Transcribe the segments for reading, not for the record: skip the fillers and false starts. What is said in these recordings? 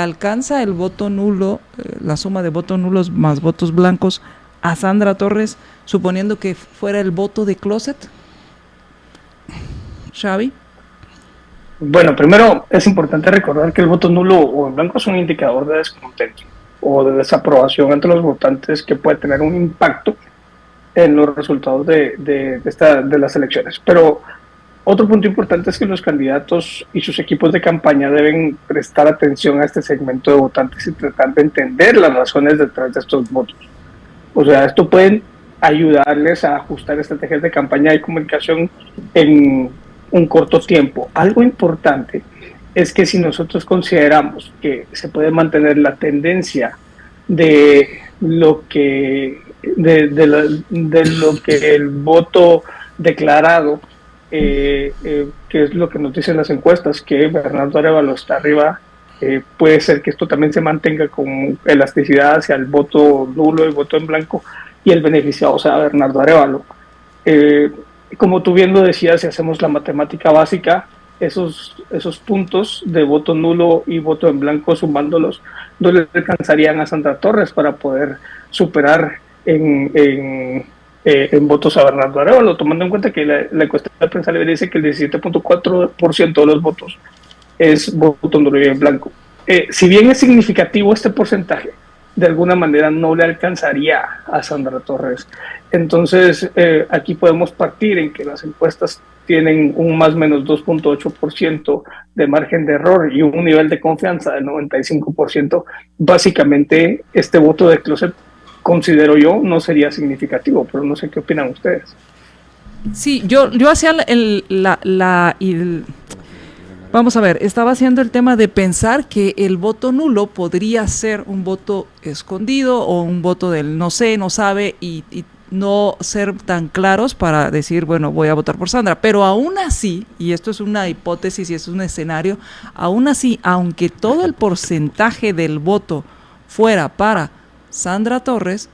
¿Alcanza el voto nulo, la suma de votos nulos más votos blancos a Sandra Torres, suponiendo que fuera el voto de closet? Xavi. Bueno, primero es importante recordar que el voto nulo o en blanco es un indicador de descontento o de desaprobación entre los votantes que puede tener un impacto en los resultados de las elecciones. Pero otro punto importante es que los candidatos y sus equipos de campaña deben prestar atención a este segmento de votantes y tratar de entender las razones detrás de estos votos. O sea, esto puede ayudarles a ajustar estrategias de campaña y comunicación en un corto tiempo. Algo importante es que si nosotros consideramos que se puede mantener la tendencia de lo que lo que el voto declarado, que es lo que nos dicen las encuestas, que Bernardo Arévalo está arriba, puede ser que esto también se mantenga con elasticidad hacia el voto nulo, el voto en blanco, y el beneficiado sea Bernardo Arévalo. Como tú bien lo decías, si hacemos la matemática básica, esos puntos de voto nulo y voto en blanco, sumándolos, no le alcanzarían a Sandra Torres para poder superar en votos a Bernardo Arévalo, tomando en cuenta que la encuesta de Prensa Libre dice que el 17.4% de los votos es voto nulo y en blanco. Si bien es significativo este porcentaje, de alguna manera no le alcanzaría a Sandra Torres. Entonces, aquí podemos partir en que las encuestas tienen un más o menos 2.8% de margen de error y un nivel de confianza del 95%. Básicamente, este voto de closet, considero yo, no sería significativo, pero no sé qué opinan ustedes. Sí, yo hacía vamos a ver, estaba haciendo el tema de pensar que el voto nulo podría ser un voto escondido o un voto del no sé, no sabe y no ser tan claros para decir, bueno, voy a votar por Sandra. Pero aún así, y esto es una hipótesis y es un escenario, aún así, aunque todo el porcentaje del voto fuera para Sandra Torres,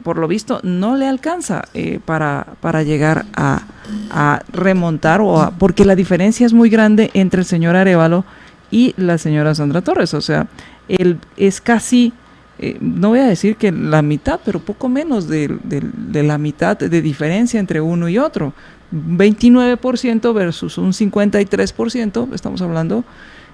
por lo visto, no le alcanza para llegar a remontar, porque la diferencia es muy grande entre el señor Arévalo y la señora Sandra Torres. O sea, él es casi, no voy a decir que la mitad, pero poco menos de la mitad de diferencia entre uno y otro. 29% versus un 53%, estamos hablando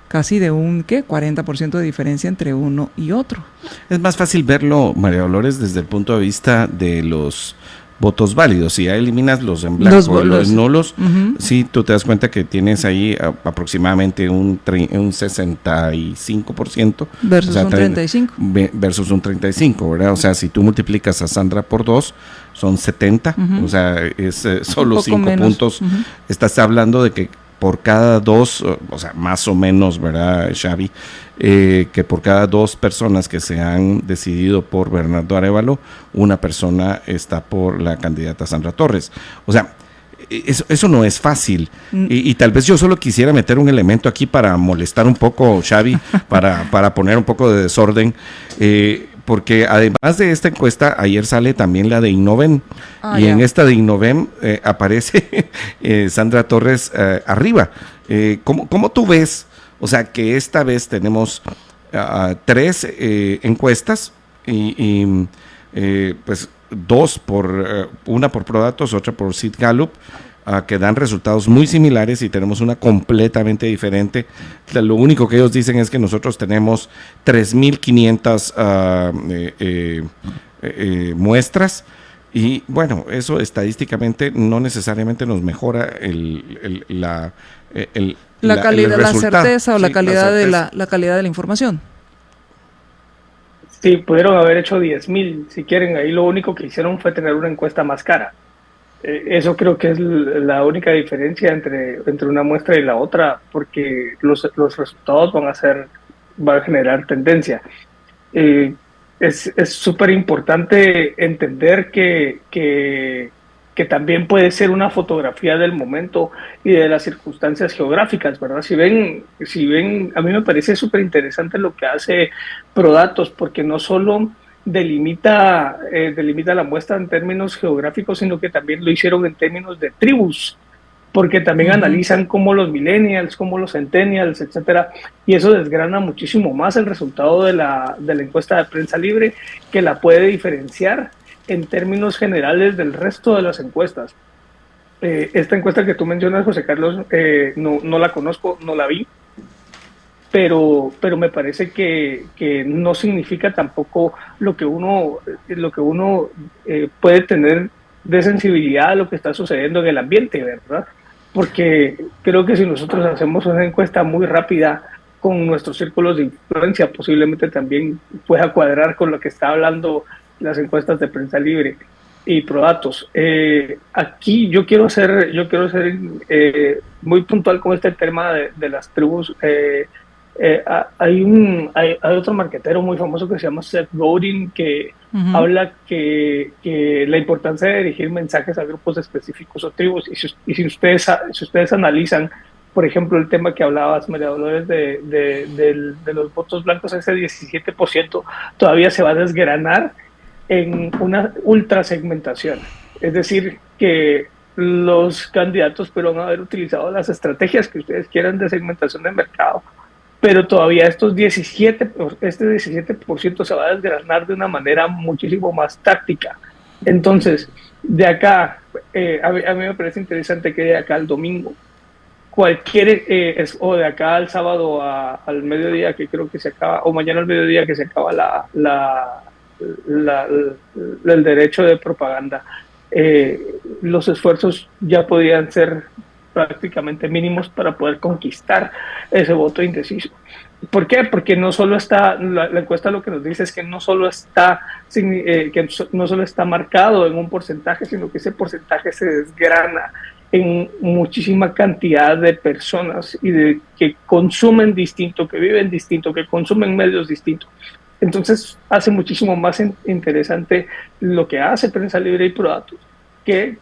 casi de un 40% de diferencia entre uno y otro. Es más fácil verlo, María Dolores, desde el punto de vista de los votos válidos. Si ya eliminas los en blanco, los nulos, sí, tú te das cuenta que tienes ahí aproximadamente un 65%. Versus un 35%. Versus un 35%, ¿verdad? O sea, si tú multiplicas a Sandra por 2, son 70, o sea, es solo 5 puntos. Estás hablando de que por cada 2, o sea, más o menos, ¿verdad, Xavi? Que por cada 2 personas que se han decidido por Bernardo Arévalo, una persona está por la candidata Sandra Torres. O sea, eso no es fácil. Y tal vez yo solo quisiera meter un elemento aquí para molestar un poco, Xavi, para poner un poco de desorden. Porque además de esta encuesta, ayer sale también la de Innovem, en esta de Innovem aparece Sandra Torres arriba. ¿Cómo tú ves? O sea, que esta vez tenemos 3 encuestas y pues 2 una por ProDatos, otra por Sid Gallup, que dan resultados muy similares y tenemos una completamente diferente. Lo único que ellos dicen es que nosotros tenemos 3.500 muestras y bueno, eso estadísticamente no necesariamente nos mejora la calidad, la certeza o la calidad de la calidad de la información. Sí, pudieron haber hecho 10.000 si quieren. Ahí lo único que hicieron fue tener una encuesta más cara. Eso creo que es la única diferencia entre una muestra y la otra, porque los resultados van a generar tendencia. Es súper importante entender que también puede ser una fotografía del momento y de las circunstancias geográficas, ¿verdad? Si ven, a mí me parece súper interesante lo que hace ProDatos, porque no solo delimita la muestra en términos geográficos, sino que también lo hicieron en términos de tribus. porque también analizan cómo los millennials, cómo los centennials, etcétera, y eso desgrana muchísimo más el resultado de la encuesta de Prensa Libre, que la puede diferenciar en términos generales del resto de las encuestas. Esta encuesta que tú mencionas, José Carlos, no la conozco, no la vi, pero me parece que no significa tampoco lo que uno puede tener de sensibilidad a lo que está sucediendo en el ambiente, ¿verdad? Porque creo que si nosotros hacemos una encuesta muy rápida con nuestros círculos de influencia, posiblemente también pueda cuadrar con lo que está hablando las encuestas de Prensa Libre y ProDatos. Aquí yo quiero ser muy puntual con este tema de las tribus. Hay otro marquetero muy famoso que se llama Seth Godin, que habla que la importancia de dirigir mensajes a grupos específicos o tribus, y si ustedes analizan, por ejemplo, el tema que hablabas, María Dolores, de los votos blancos, ese 17% todavía se va a desgranar en una ultra segmentación. Es decir, que los candidatos pero van a haber utilizado las estrategias que ustedes quieran de segmentación de mercado, pero todavía este 17% se va a desgranar de una manera muchísimo más táctica. Entonces, de acá, a mí me parece interesante que de acá al domingo, o de acá al sábado al mediodía, que creo que se acaba, o mañana al mediodía que se acaba el derecho de propaganda, los esfuerzos ya podían ser prácticamente mínimos para poder conquistar ese voto indeciso. ¿Por qué? Porque no solo está, la encuesta lo que nos dice es que no solo está marcado en un porcentaje, sino que ese porcentaje se desgrana en muchísima cantidad de personas y que consumen distinto, que viven distinto, que consumen medios distintos. Entonces hace muchísimo más interesante lo que hace Prensa Libre y ProDatos, que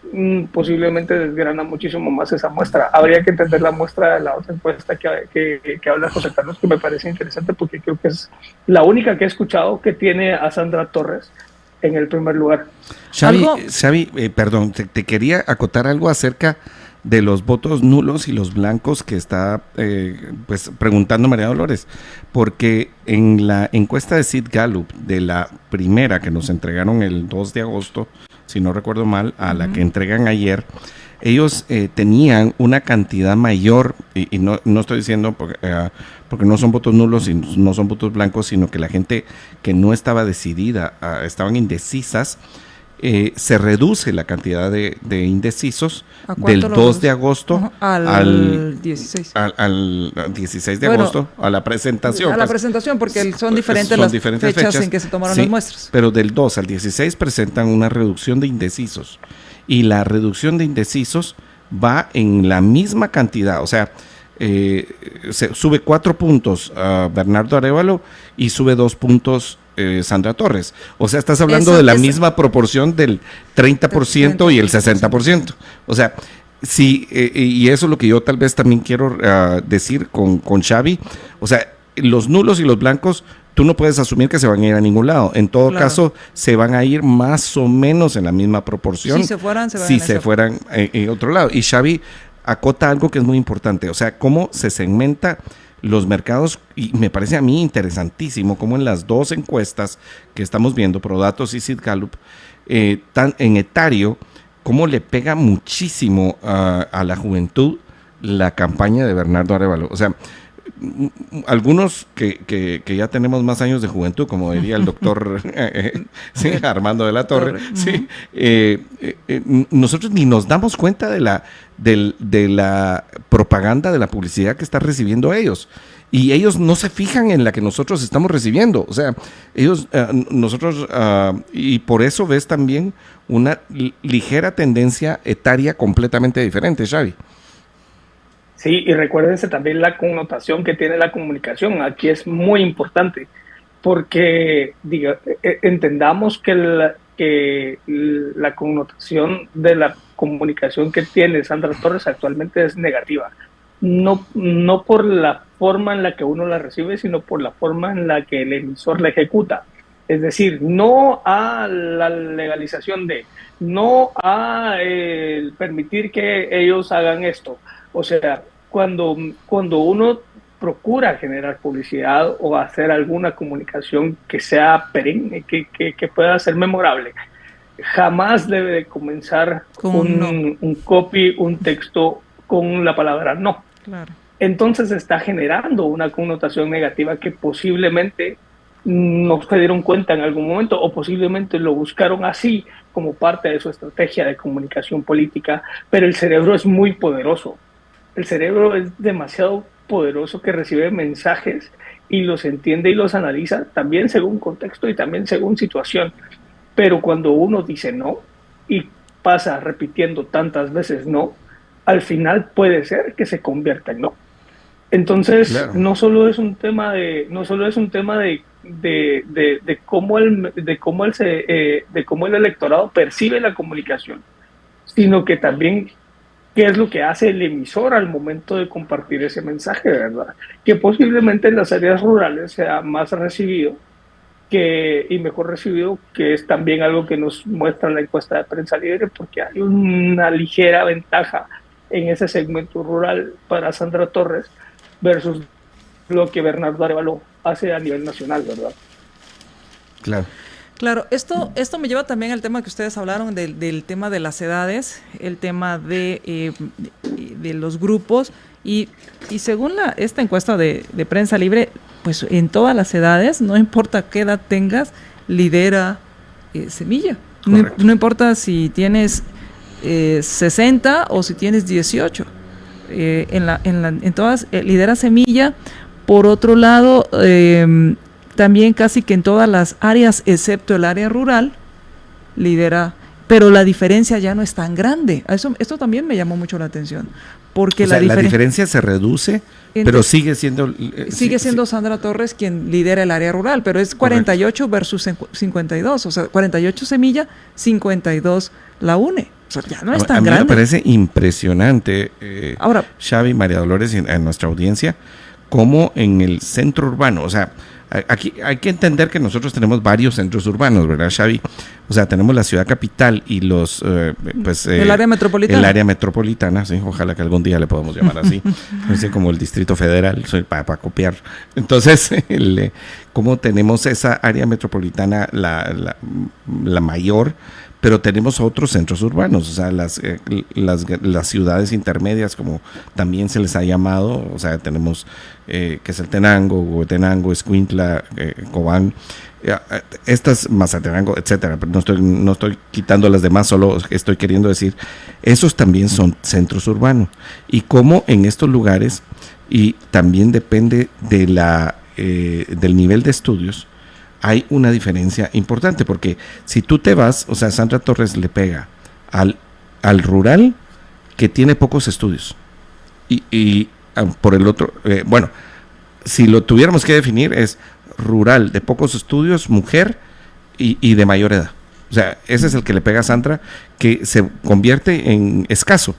posiblemente desgrana muchísimo más esa muestra. Habría que entender la muestra de la otra encuesta que habla José Carlos, que me parece interesante porque creo que es la única que he escuchado que tiene a Sandra Torres en el primer lugar. Xavi, perdón, te quería acotar algo acerca de los votos nulos y los blancos que está pues preguntando María Dolores, porque en la encuesta de Sid Gallup, de la primera que nos entregaron el 2 de agosto, si no recuerdo mal, a la que entregan ayer, ellos tenían una cantidad mayor, y no estoy diciendo porque no son votos nulos y no son votos blancos, sino que la gente que no estaba decidida, estaban indecisas, se reduce la cantidad de indecisos del 2 de agosto al 16. Al 16 de agosto, a la presentación. A la presentación, porque son diferentes las fechas en que se tomaron las muestras. Pero del 2 al 16 presentan una reducción de indecisos. Y la reducción de indecisos va en la misma cantidad, o sea, se sube 4 puntos a Bernardo Arévalo y sube 2 puntos Sandra Torres. O sea, estás hablando de la misma proporción del 30% y el 60%. O sea, sí, y eso es lo que yo tal vez también quiero decir con Xavi. O sea, los nulos y los blancos, tú no puedes asumir que se van a ir a ningún lado. En todo caso, se van a ir más o menos en la misma proporción. Si se fueran, en otro lado. Y Xavi acota algo que es muy importante. O sea, cómo se segmenta los mercados, y me parece a mí interesantísimo cómo en las dos encuestas que estamos viendo, ProDatos y Sid Gallup, en etario, cómo le pega muchísimo a la juventud la campaña de Bernardo Arévalo. O sea, algunos que ya tenemos más años de juventud, como diría el doctor sí, Armando de la Torre, sí, nosotros ni nos damos cuenta de la propaganda, de la publicidad que están recibiendo ellos. Y ellos no se fijan en la que nosotros estamos recibiendo. O sea, ellos, nosotros, y por eso ves también una ligera tendencia etaria completamente diferente, Xavi. Sí, y recuérdense también la connotación que tiene la comunicación. Aquí es muy importante, porque entendamos que la connotación de la comunicación que tiene Sandra Torres actualmente es negativa. No por la forma en la que uno la recibe, sino por la forma en la que el emisor la ejecuta. Es decir, no a la legalización no a permitir que ellos hagan esto. O sea, cuando uno procura generar publicidad o hacer alguna comunicación que sea perenne, que pueda ser memorable, jamás debe de comenzar un copy, un texto con la palabra no. Claro. Entonces está generando una connotación negativa que posiblemente no se dieron cuenta en algún momento, o posiblemente lo buscaron así como parte de su estrategia de comunicación política, pero el cerebro es muy poderoso. El cerebro es demasiado poderoso, que recibe mensajes y los entiende y los analiza también según contexto y también según situación. Pero cuando uno dice no y pasa repitiendo tantas veces no, al final puede ser que se convierta en no. Entonces, claro, no solo es un tema de cómo el electorado percibe la comunicación, sino que también qué es lo que hace el emisor al momento de compartir ese mensaje, ¿verdad? Que posiblemente en las áreas rurales sea más recibido y mejor recibido, que es también algo que nos muestra la encuesta de Prensa Libre, porque hay una ligera ventaja en ese segmento rural para Sandra Torres versus lo que Bernardo Arévalo hace a nivel nacional, ¿verdad? Claro, esto me lleva también al tema que ustedes hablaron del tema de las edades, el tema de los grupos, y según esta encuesta de Prensa Libre, pues en todas las edades, no importa qué edad tengas, lidera Semilla. No importa si tienes 60 o si tienes 18. En todas lidera Semilla. Por otro lado, también casi que en todas las áreas, excepto el área rural, lidera, pero la diferencia ya no es tan grande. Esto también me llamó mucho la atención, porque la diferencia se reduce, pero sigue siendo Sandra Torres quien lidera el área rural, pero es 48 versus 52, o sea, 48 Semilla, 52 la UNE. O sea, ya no es tan grande. A mí me parece impresionante, ahora, Xavi, María Dolores, en nuestra audiencia, como en el centro urbano, o sea, aquí hay que entender que nosotros tenemos varios centros urbanos, ¿verdad, Xavi? O sea, tenemos la ciudad capital y el área metropolitana. El área metropolitana, sí, ojalá que algún día le podamos llamar así, así como el Distrito Federal, para copiar. Entonces, como tenemos esa área metropolitana, la mayor, pero tenemos otros centros urbanos, o sea, las ciudades intermedias, como también se les ha llamado, o sea, tenemos que es el Tenango, Huehuetenango, Escuintla, Cobán, Mazatenango, etcétera. Pero no estoy quitando las demás, solo estoy queriendo decir, esos también son centros urbanos. Y como en estos lugares, y también depende de del nivel de estudios, hay una diferencia importante, porque si tú te vas, o sea, Sandra Torres le pega al rural que tiene pocos estudios, y por el otro, si lo tuviéramos que definir, es rural de pocos estudios, mujer y de mayor edad. O sea, ese es el que le pega a Sandra, que se convierte en escaso,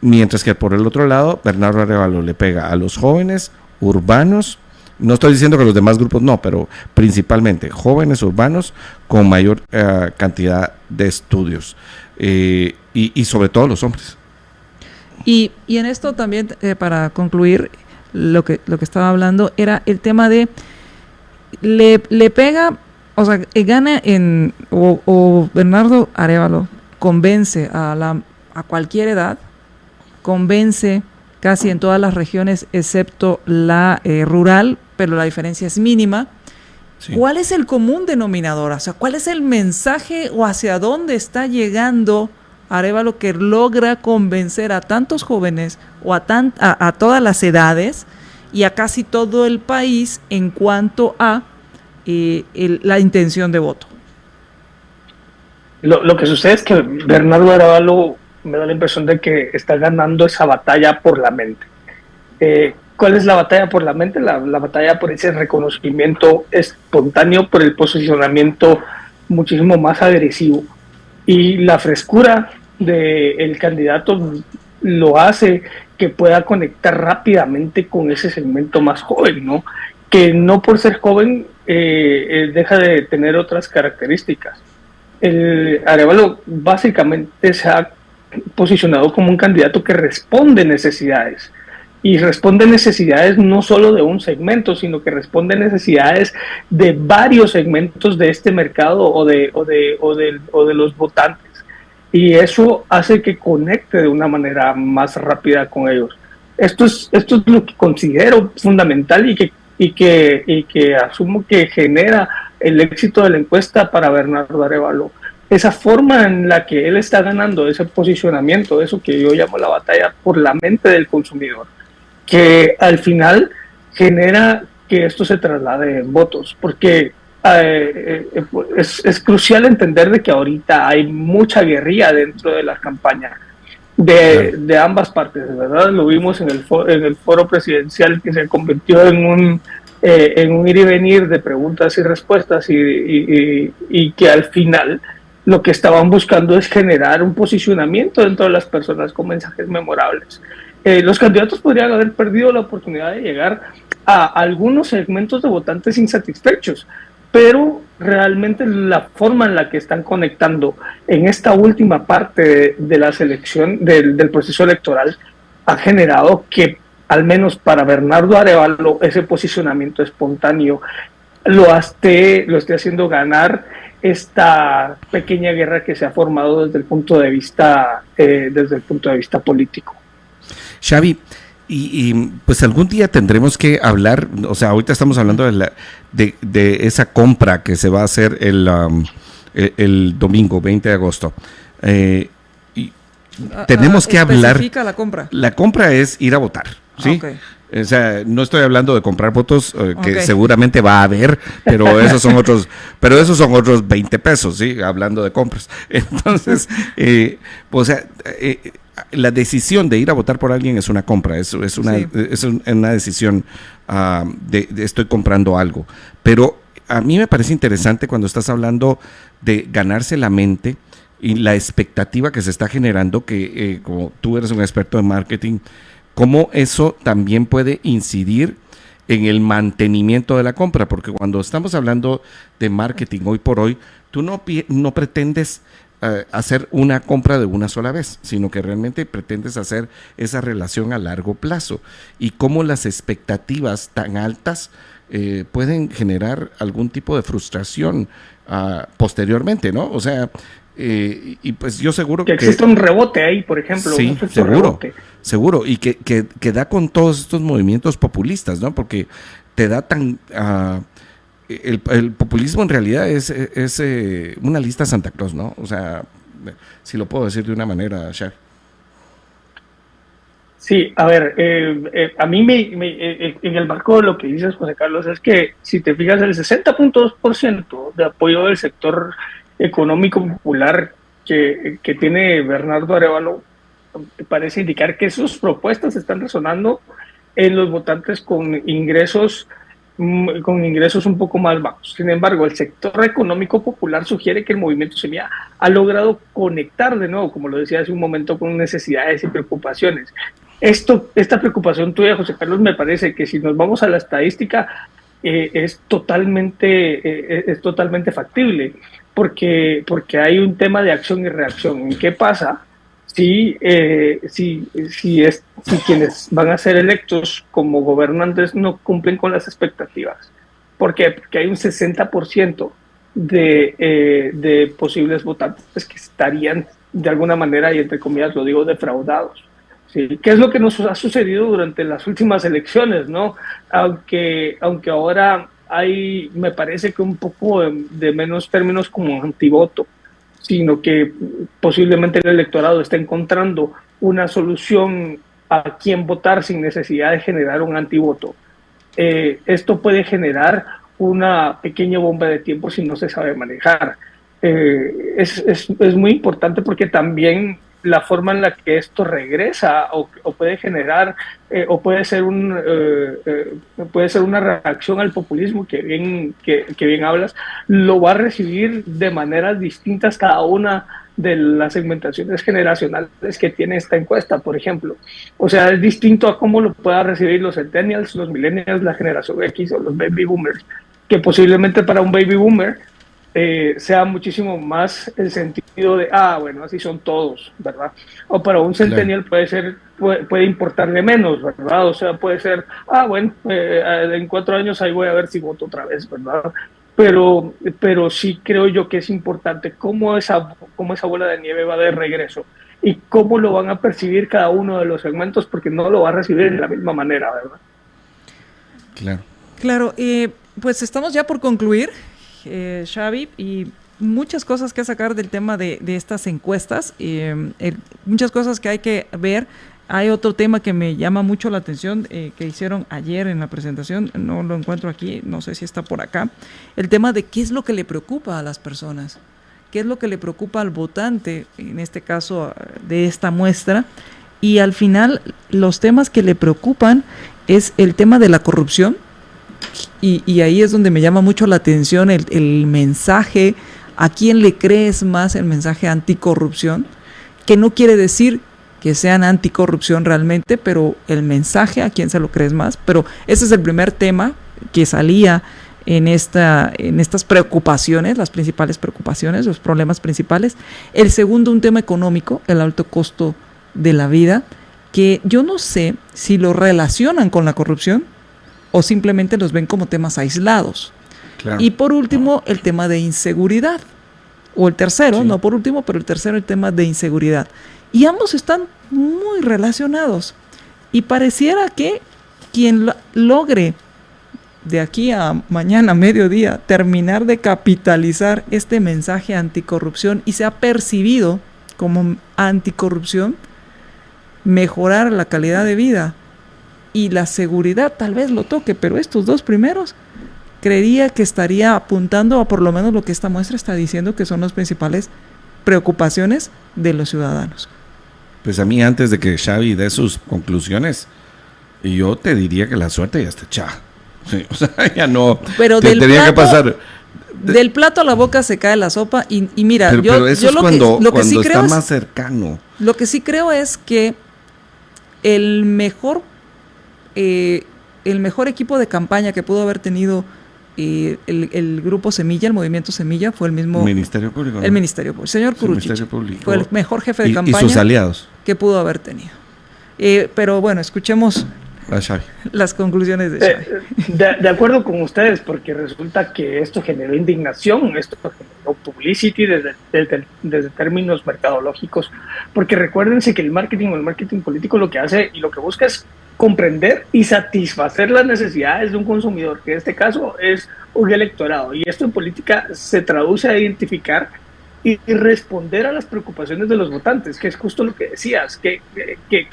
mientras que por el otro lado, Bernardo Arévalo le pega a los jóvenes urbanos. No estoy diciendo que los demás grupos no, pero principalmente jóvenes urbanos con mayor cantidad de estudios, y sobre todo los hombres. Y en esto también, para concluir, lo que estaba hablando era el tema de le pega, o sea, gana o Bernardo Arévalo convence a cualquier edad, convence casi en todas las regiones excepto la rural, pero la diferencia es mínima. Sí. ¿Cuál es el común denominador? O sea, ¿cuál es el mensaje o hacia dónde está llegando Arévalo que logra convencer a tantos jóvenes o a todas las edades y a casi todo el país en cuanto a la intención de voto? Lo que sucede es que Bernardo Arévalo me da la impresión de que está ganando esa batalla por la mente. ¿Cuál es la batalla por la mente? La batalla por ese reconocimiento espontáneo, por el posicionamiento muchísimo más agresivo. Y la frescura del candidato lo hace que pueda conectar rápidamente con ese segmento más joven, ¿no? Que no por ser joven deja de tener otras características. Arévalo básicamente se ha posicionado como un candidato que responde necesidades, y responde necesidades no solo de un segmento, sino que responde necesidades de varios segmentos de este mercado o de los votantes, y eso hace que conecte de una manera más rápida con ellos. Esto es lo que considero fundamental y que asumo que genera el éxito de la encuesta para Bernardo Arévalo. Esa forma en la que él está ganando ese posicionamiento, eso que yo llamo la batalla por la mente del consumidor, que al final genera que esto se traslade en votos, porque es crucial entender de que ahorita hay mucha guerrilla dentro de la campaña de ambas partes, ¿verdad? Lo vimos en el foro presidencial, que se convirtió en un ir y venir de preguntas y respuestas, y que al final lo que estaban buscando es generar un posicionamiento dentro de las personas con mensajes memorables. Los candidatos podrían haber perdido la oportunidad de llegar a algunos segmentos de votantes insatisfechos, pero realmente la forma en la que están conectando en esta última parte de la selección del proceso electoral ha generado que, al menos para Bernardo Arévalo, ese posicionamiento espontáneo lo esté haciendo ganar esta pequeña guerra que se ha formado desde el punto de vista político. Xavi, y pues algún día tendremos que hablar, o sea, ahorita estamos hablando de esa compra que se va a hacer el domingo 20 de agosto. Tenemos que hablar. La compra. La compra es ir a votar, ¿sí? Okay. O sea, no estoy hablando de comprar votos, que seguramente va a haber, pero esos son otros 20 pesos, ¿sí? Hablando de compras. Entonces, o sea, la decisión de ir a votar por alguien es una compra, es una decisión de estoy comprando algo. Pero a mí me parece interesante cuando estás hablando de ganarse la mente y la expectativa que se está generando, que como tú eres un experto en marketing, cómo eso también puede incidir en el mantenimiento de la compra, porque cuando estamos hablando de marketing hoy por hoy, tú no pretendes hacer una compra de una sola vez, sino que realmente pretendes hacer esa relación a largo plazo, y cómo las expectativas tan altas pueden generar algún tipo de frustración posteriormente, ¿no? O sea, y pues yo seguro que existe un rebote ahí, por ejemplo. Sí, seguro, y que da con todos estos movimientos populistas, ¿no? Porque te da tan... el populismo en realidad es una lista Santa Claus, ¿no? O sea, si lo puedo decir de una manera, Shar. Sí, a ver, a mí en el marco de lo que dices, José Carlos, es que si te fijas, el 60.2% de apoyo del sector económico popular que tiene Bernardo Arévalo parece indicar que sus propuestas están resonando en los votantes con ingresos un poco más bajos. Sin embargo, el sector económico popular sugiere que el movimiento Semilla ha logrado conectar de nuevo, como lo decía hace un momento, con necesidades y preocupaciones. Esta preocupación tuya, José Carlos, me parece que si nos vamos a la estadística, es totalmente factible, porque hay un tema de acción y reacción. ¿Qué pasa si quienes van a ser electos como gobernantes no cumplen con las expectativas? ¿Por qué? Porque hay un 60% de posibles votantes que estarían de alguna manera, y entre comillas lo digo, defraudados. ¿Sí? ¿Qué es lo que nos ha sucedido durante las últimas elecciones, ¿no? Aunque ahora hay, me parece que un poco de menos términos como antivoto, sino que posiblemente el electorado está encontrando una solución a quién votar sin necesidad de generar un antivoto. Esto puede generar una pequeña bomba de tiempo si no se sabe manejar. Es muy importante, porque también la forma en la que esto regresa o puede generar o puede ser una reacción al populismo que bien hablas, lo va a recibir de maneras distintas cada una de las segmentaciones generacionales que tiene esta encuesta, por ejemplo. O sea, es distinto a cómo lo puedan recibir los centennials, los millennials, la generación X o los baby boomers. que posiblemente para un baby boomer sea muchísimo más el sentido de, bueno, así son todos, ¿verdad? O para un centennial puede importarle menos, ¿verdad? O sea, puede ser, bueno, en 4 años ahí voy a ver si voto otra vez, ¿verdad? Pero sí creo yo que es importante cómo esa bola de nieve va de regreso y cómo lo van a percibir cada uno de los segmentos, porque no lo va a recibir de la misma manera, ¿verdad? Claro, pues estamos ya por concluir, Xavi, y muchas cosas que sacar del tema de estas encuestas, muchas cosas que hay que ver. Hay otro tema que me llama mucho la atención, que hicieron ayer en la presentación, no lo encuentro aquí, no sé si está por acá, el tema de qué es lo que le preocupa a las personas, qué es lo que le preocupa al votante, en este caso de esta muestra, y al final los temas que le preocupan es el tema de la corrupción, y ahí es donde me llama mucho la atención el mensaje, a quién le crees más el mensaje anticorrupción, que no quiere decir que sean anticorrupción realmente, pero el mensaje a quién se lo crees más. Pero ese es el primer tema que salía en estas preocupaciones, las principales preocupaciones, los problemas principales. El segundo, un tema económico, el alto costo de la vida, que yo no sé si lo relacionan con la corrupción o simplemente los ven como temas aislados. Claro. Y por último, el tema de inseguridad, o el tercero, no por último, pero el tercero, el tema de inseguridad. Y ambos están muy relacionados. Y pareciera que quien logre de aquí a mañana, mediodía, terminar de capitalizar este mensaje anticorrupción y sea percibido como anticorrupción, mejorar la calidad de vida y la seguridad tal vez lo toque, pero estos dos primeros creería que estaría apuntando a por lo menos lo que esta muestra está diciendo que son las principales preocupaciones de los ciudadanos. Pues a mí, antes de que Xavi dé sus conclusiones, yo te diría que la suerte ya está echada. Sí, o sea, ya no. Pero tenía que pasar. Del plato a la boca se cae la sopa y mira, pero eso es cuando sí está más cercano. Lo que sí creo es que el mejor equipo de campaña que pudo haber tenido el grupo Semilla, el movimiento Semilla, fue el mismo Ministerio Público, ¿no? El Ministerio Público. Señor Kuruchich fue el mejor jefe de campaña y sus aliados que pudo haber tenido. Pero bueno, escuchemos las conclusiones de Xavi. De acuerdo con ustedes, porque resulta que esto generó indignación, esto generó publicity desde términos mercadológicos, porque recuérdense que el marketing político lo que hace y lo que busca es comprender y satisfacer las necesidades de un consumidor, que en este caso es un electorado, y esto en política se traduce a identificar y responder a las preocupaciones de los votantes, que es justo lo que decías, que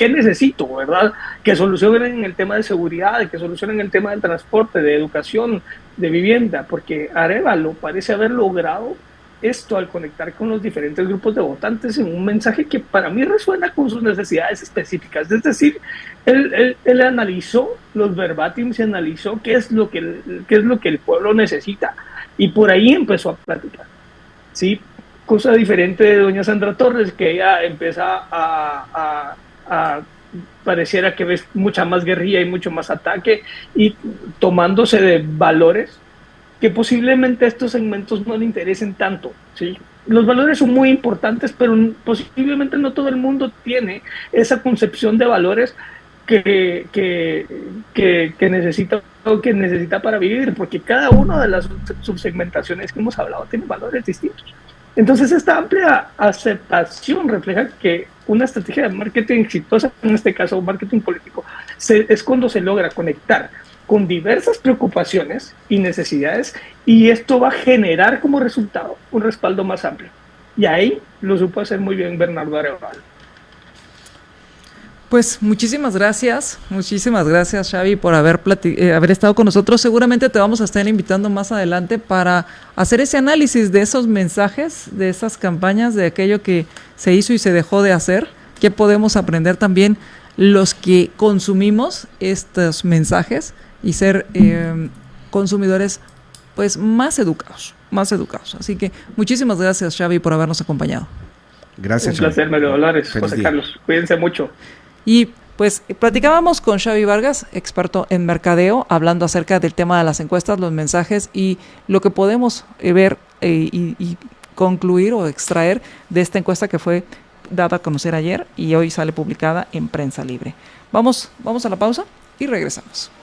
necesito, ¿verdad? Que solucionen el tema de seguridad, que solucionen el tema del transporte, de educación, de vivienda, porque Arévalo parece haber logrado esto al conectar con los diferentes grupos de votantes en un mensaje que para mí resuena con sus necesidades específicas. Es decir, él analizó los verbatims y analizó qué es lo que el pueblo necesita, y por ahí empezó a platicar, ¿sí? Cosa diferente de doña Sandra Torres, que ella empieza a pareciera que ves mucha más guerrilla y mucho más ataque, y tomándose de valores que posiblemente a estos segmentos no le interesen tanto, ¿sí? Los valores son muy importantes, pero posiblemente no todo el mundo tiene esa concepción de valores que necesita para vivir, porque cada una de las subsegmentaciones que hemos hablado tiene valores distintos. Entonces, esta amplia aceptación refleja que una estrategia de marketing exitosa, en este caso marketing político, es cuando se logra conectar con diversas preocupaciones y necesidades, y esto va a generar como resultado un respaldo más amplio. Y ahí lo supo hacer muy bien Bernardo Arévalo. Pues muchísimas gracias Xavi por haber estado con nosotros. Seguramente te vamos a estar invitando más adelante para hacer ese análisis de esos mensajes, de esas campañas, de aquello que se hizo y se dejó de hacer, qué podemos aprender también los que consumimos estos mensajes y ser consumidores pues más educados. Así que muchísimas gracias, Xavi, por habernos acompañado. Gracias. Un placer, Mario Dolores, José Carlos. Cuídense mucho. Y Pues platicábamos con Xavi Vargas, experto en mercadeo, hablando acerca del tema de las encuestas, los mensajes y lo que podemos ver y concluir o extraer de esta encuesta que fue dada a conocer ayer y hoy sale publicada en Prensa Libre. Vamos a la pausa y regresamos.